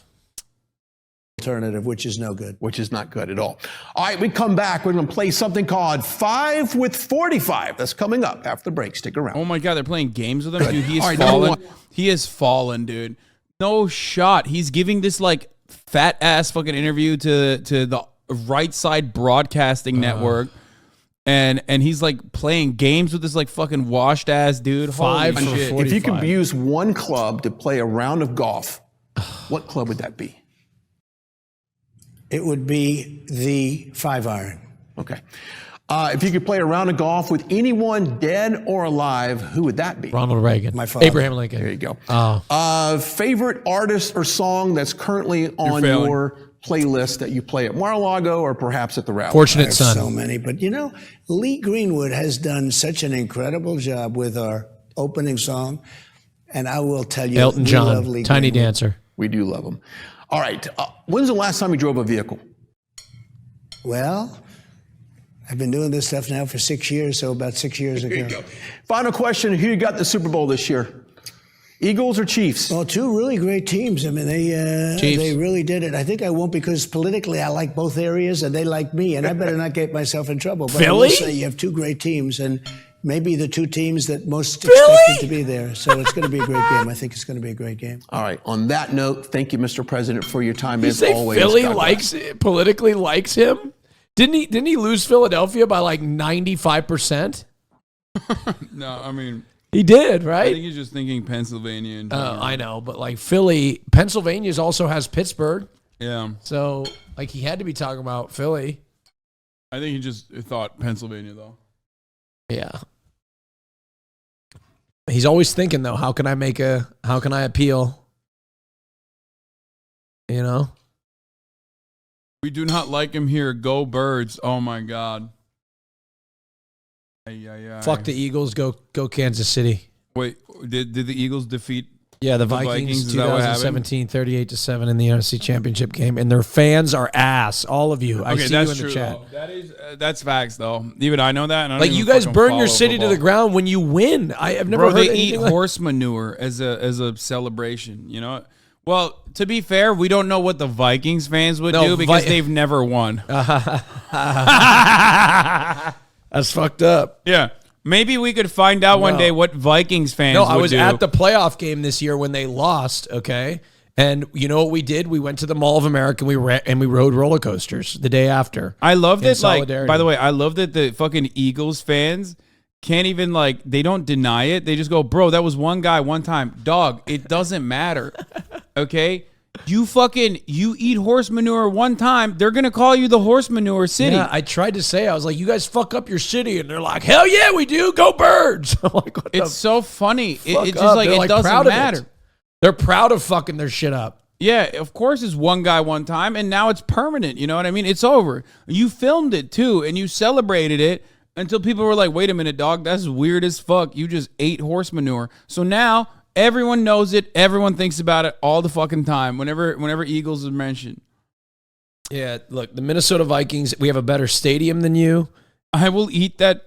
Alternative, which is no good. Which is not good at all. All right, we come back. We're going to play something called 5 with 45. That's coming up after the break. Stick around. Oh my God, they're playing games with him? Dude, he is All right, number fallen. one. He is fallen, dude. No shot. He's giving this like fat ass fucking interview to the Right Side Broadcasting Network. And he's like playing games with this like fucking washed ass dude. Holy 5 for shit. 40. If you could 45. use one club to play a round of golf, what club would that be? It would be the 5-iron. Okay. If you could play a round of golf with anyone dead or alive, who would that be? Ronald Reagan. My father. Abraham Lincoln. There you go. Oh. Favorite artist or song that's currently on failing. your playlist that you play at Mar-a-Lago or perhaps at the rally? Fortunate There's Son. so many. But you know, Lee Greenwood has done such an incredible job with our opening song. And I will tell you, Elton we love John. Lee Tiny Greenwood. Dancer. We do love them. All right. When's the last time you drove a vehicle? Well, I've been doing this stuff now for 6 years, so about 6 years ago. Final question. Who you got in the Super Bowl this year? Eagles or Chiefs? Well, two really great teams. I mean, Chiefs. they really did it. I think I won't because politically I like both areas and they like me, and I better not get myself in trouble. But I will Philly? say you have two great teams, and maybe the two teams that most expected to be there. So it's going to be a great game. I think it's going to be a great game. All right. On that note, thank you, Mr. President, for your time You as say always. Philly God bless. politically likes him? Didn't he lose Philadelphia by like 95%? No, I mean, He did, I right? think he's just thinking Pennsylvania. And I know, but like Philly, Pennsylvania also has Pittsburgh. yeah, So like he had to be talking about Philly. I think he just thought Pennsylvania though. Yeah. He's always thinking though, how can I appeal? You know? We do not like him here. Go Birds. Oh my God. Fuck the Eagles, go Kansas City. Wait, did the Eagles defeat Yeah, the Vikings, Vikings, is that what happened? 2017, 38-7 in the NFC Championship game, and their fans are ass. All of you. I see you in the chat. Though. That's facts, though. Even I know that. And I don't Like, even you guys fucking burn your follow city football. to the ground when you win. I have never Bro, heard they eat anything like- horse manure as a celebration. You know. Well, to be fair, we don't know what the Vikings fans would do because they've never won. That's fucked up. Yeah. Maybe we could find out one day what Vikings fans would do. No, I was at the playoff game this year when they lost, okay? And you know what we did? We went to the Mall of America and we rode roller coasters the day after. I love that, like, solidarity. by the way, I love that the fucking Eagles fans can't even, like, they don't deny it. They just go, bro, that was one guy one time. Dog, it doesn't matter, okay? You eat horse manure one time, they're going to call you the horse manure city. Yeah, I tried to say, I was like, you guys fuck up your city. And they're like, hell yeah, we do. Go Birds. I'm like, what It's so funny. It's just up? like, They're, it like, doesn't proud of matter. it. They're proud of fucking their shit up. Yeah, of course it's one guy one time, and now it's permanent. You know what I mean? It's over. You filmed it, too, and you celebrated it until people were like, wait a minute, dog, that's weird as fuck. You just ate horse manure. So now everyone knows it. Everyone thinks about it all the fucking time whenever Eagles is mentioned. Yeah, look, the Minnesota Vikings, we have a better stadium than you. I will eat that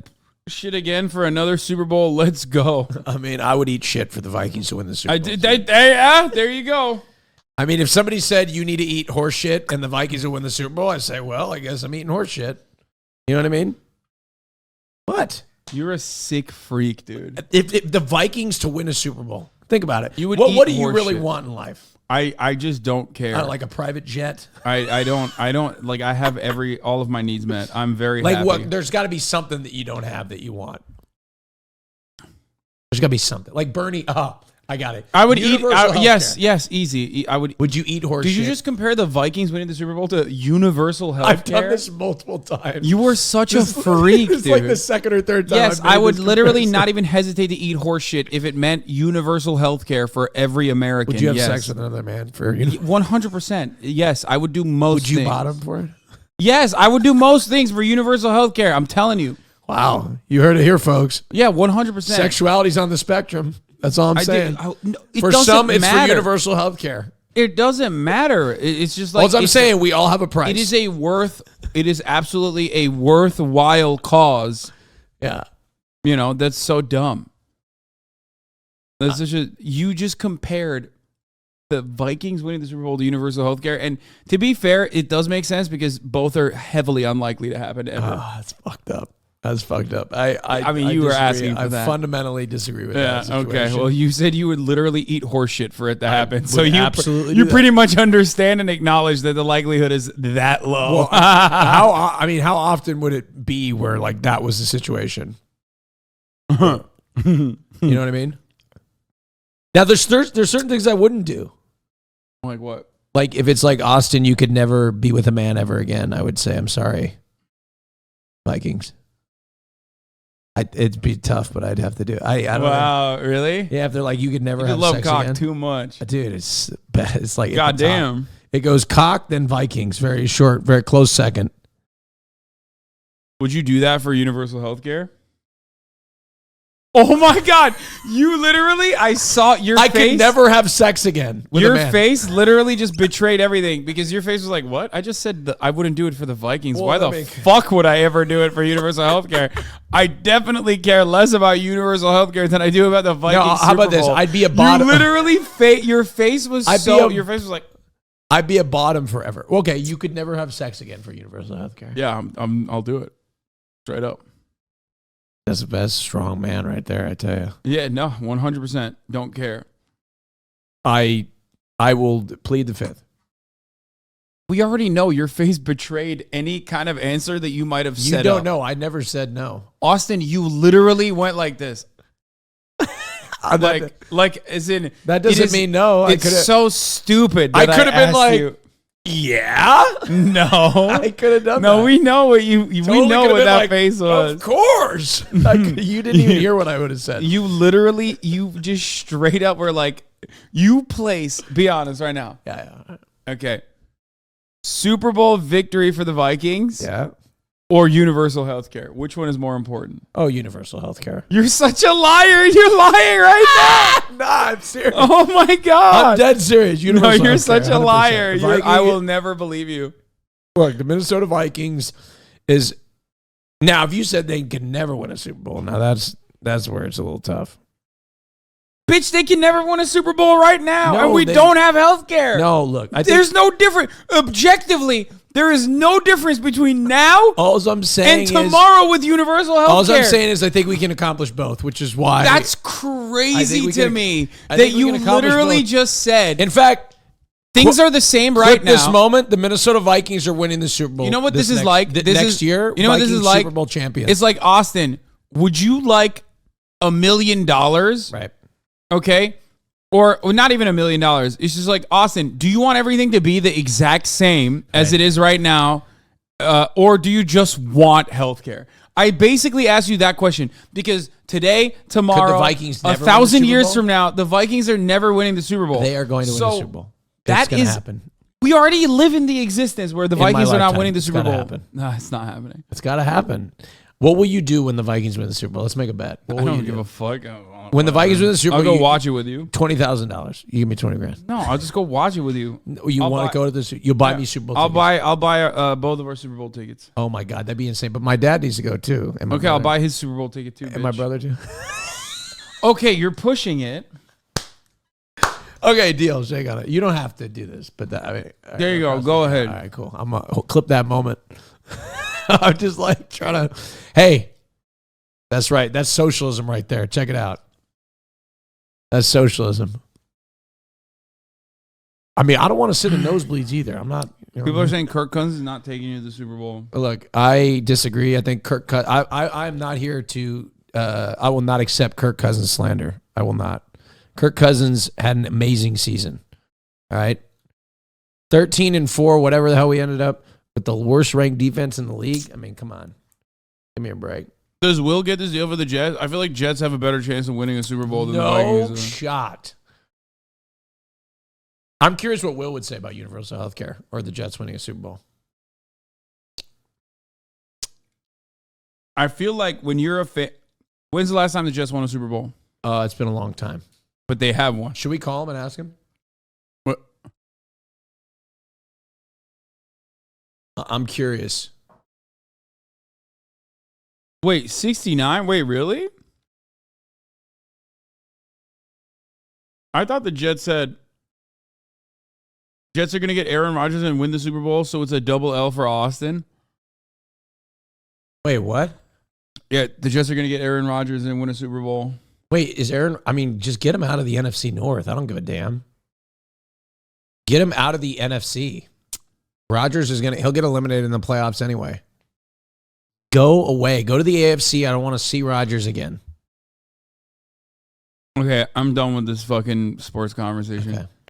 shit again for another Super Bowl. Let's go. I mean, I would eat shit for the Vikings to win the Super Bowl. There you go. I mean, if somebody said you need to eat horse shit and the Vikings will win the Super Bowl, I'd say, well, I guess I'm eating horse shit. You know what I mean? What? You're a sick freak, dude. If the Vikings to win a Super Bowl, think about it. You would what eat do you horse really shit. want in life? I just don't care. Like a private jet? I don't like, I have all of my needs met. I'm very Like happy. what? There's got to be something that you don't have that you want. There's got to be something. Like Bernie, I got it. I would eat. Universal Yes, easy. I would. Would you eat horse Did shit? you just compare the Vikings winning the Super Bowl to universal health I've care? done this multiple times. You were such a freak, It's dude. like the second or third time. Yes, I've made I would this literally comparison. not even hesitate to eat horse shit if it meant universal health care for every American. Would you have yes. sex with another man for 100%. Yes, I would do most Would you things. bottom for it? Yes, I would do most things for universal health care. I'm telling you. Wow. You heard it here, folks. Yeah, 100%. Sexuality's on the spectrum. That's all I'm saying. It For doesn't some, it's for matter. universal health care. It doesn't matter. It's just like All I'm saying, we all have a price. It is absolutely a worthwhile cause. Yeah. You know, that's so dumb. That's you just compared the Vikings winning the Super Bowl to universal health care. And to be fair, it does make sense because both are heavily unlikely to happen ever. That's fucked up. That's fucked up. I mean, you were disagree. asking for I that. fundamentally disagree with Yeah. that. Okay. situation. Well, you said you would literally eat horse shit for it to happen. So would you absolutely you do pretty much understand and acknowledge that the likelihood is that low. Well, how often would it be where like that was the situation? You know what I mean? Now there's certain things I wouldn't do. Like what? Like if it's like Austin, you could never be with a man ever again. I would say I'm sorry, Vikings. It'd be tough, but I'd have to do it. I don't know. Wow, really? Yeah, if they're like you could never You have love sex cock again. too much. Dude, it's like at the top. Goddamn. It goes cock, then Vikings. Very short, very close second. Would you do that for universal health care? Oh my God. You literally, I saw your face. I could never have sex again with a Your man. face literally just betrayed everything because your face was like, what? I just said that I wouldn't do it for the Vikings. Well, Why the fuck would I ever do it for universal health care? I definitely care less about universal health care than I do about the Vikings. No, how about Super this? Bowl. I'd be a bottom. You literally, your face was your face was like, I'd be a bottom forever. Okay, you could never have sex again for universal health care. yeah, I'll do it. Straight up. That's the best strong man right there, I tell you. Yeah, no, 100%. Don't care. I will plead the fifth. We already know your face betrayed any kind of answer that you might have You said. don't know. I never said no. Austin, you literally went like this. Like as in That doesn't mean no. It's so stupid. I That could have been asked like, you. yeah. No, I could have done that. no. We know what you. We Totally know could've what been that like, face was. Of course. You didn't even hear what I would have said. You literally, you just straight up were like, you place. Be honest right now. Yeah. Okay. Super Bowl victory for the Vikings. Yeah. or universal health care? Which one is more important? Oh, universal health care. You're such a liar. You're lying right now. Nah, I'm serious. Oh my God. I'm dead serious. No, Universal you're health care, such a 100%. liar. The I will never believe you. Look, the Minnesota Vikings is now. If you said they could never win a Super Bowl, now that's where it's a little tough. Bitch, they can never win a Super Bowl right now, No, and we they- don't have health care. No, look, I think There's no difference. Objectively, there is no difference between now all I'm saying and tomorrow with universal health All care. I'm saying is I think we can accomplish both, which is why That's I crazy we to can- me I that think we you can accomplish literally both. just said In fact, things are the same right at now. this moment, the Minnesota Vikings are winning the Super Bowl. You know what this is next- like? This next is- year. you know what this is Vikings like? Super Bowl champions. It's like, Austin, would you like $1 million? right. Okay. Or not even $1 million. It's just like, Austin, do you want everything to be the exact same as it is right now? Or do you just want healthcare? I basically asked you that question because today, tomorrow, Vikings a never win the 1,000 Super years Bowl? from now, the Vikings are never winning the Super Bowl. They are going to win the Super Bowl. That It's gonna is happen. We already live in the existence where the my Vikings are not lifetime. winning the It's Super gotta Bowl. happen. No, it's not happening. It's got to happen. What will you do when the Vikings win the Super Bowl? Let's make a bet. What I will don't you give do? a fuck. When the Vikings win the Super I'll Bowl, go watch it with you. $20,000. You give me $20,000. No, I'll just go watch it with you. You I'll want buy- to go to this? You'll buy me Super Bowl. I'll tickets. buy both of our Super Bowl tickets. Oh my God, that'd be insane. But my dad needs to go too. And my Okay, I'll brother. buy his Super Bowl ticket too. And my bitch. brother too. Okay, you're pushing it. Okay, deal. Shake on it. You don't have to do this, but that, I mean, There you go. Go ahead. All right, cool. I'm gonna clip that moment. I'm just like trying to. Hey, that's right. That's socialism right there. Check it out. That's socialism. I mean, I don't want to sit in nosebleeds either. I'm not. People are saying Kirk Cousins is not taking you to the Super Bowl. Look, I disagree. I think I am not here to. I will not accept Kirk Cousins slander. I will not. Kirk Cousins had an amazing season. All right, 13-4, whatever the hell we ended up with the worst ranked defense in the league. I mean, come on, give me a break. Does Will get this deal for the Jets? I feel like Jets have a better chance of winning a Super Bowl than the No Vikings. shot. I'm curious what Will would say about universal health care or the Jets winning a Super Bowl. I feel like when you're a fan, when's the last time the Jets won a Super Bowl? It's been a long time. But they have one. Should we call him and ask him? What? I'm curious. Wait, 69? Wait, really? I thought the Jets said Jets are going to get Aaron Rodgers and win the Super Bowl, so it's a double L for Austin. Wait, what? Yeah, the Jets are going to get Aaron Rodgers and win a Super Bowl. Wait, is Aaron? I mean, just get him out of the NFC North. I don't give a damn. Get him out of the NFC. Rodgers he'll get eliminated in the playoffs anyway. Go away. Go to the AFC. I don't want to see Rodgers again. Okay, I'm done with this fucking sports conversation. Okay.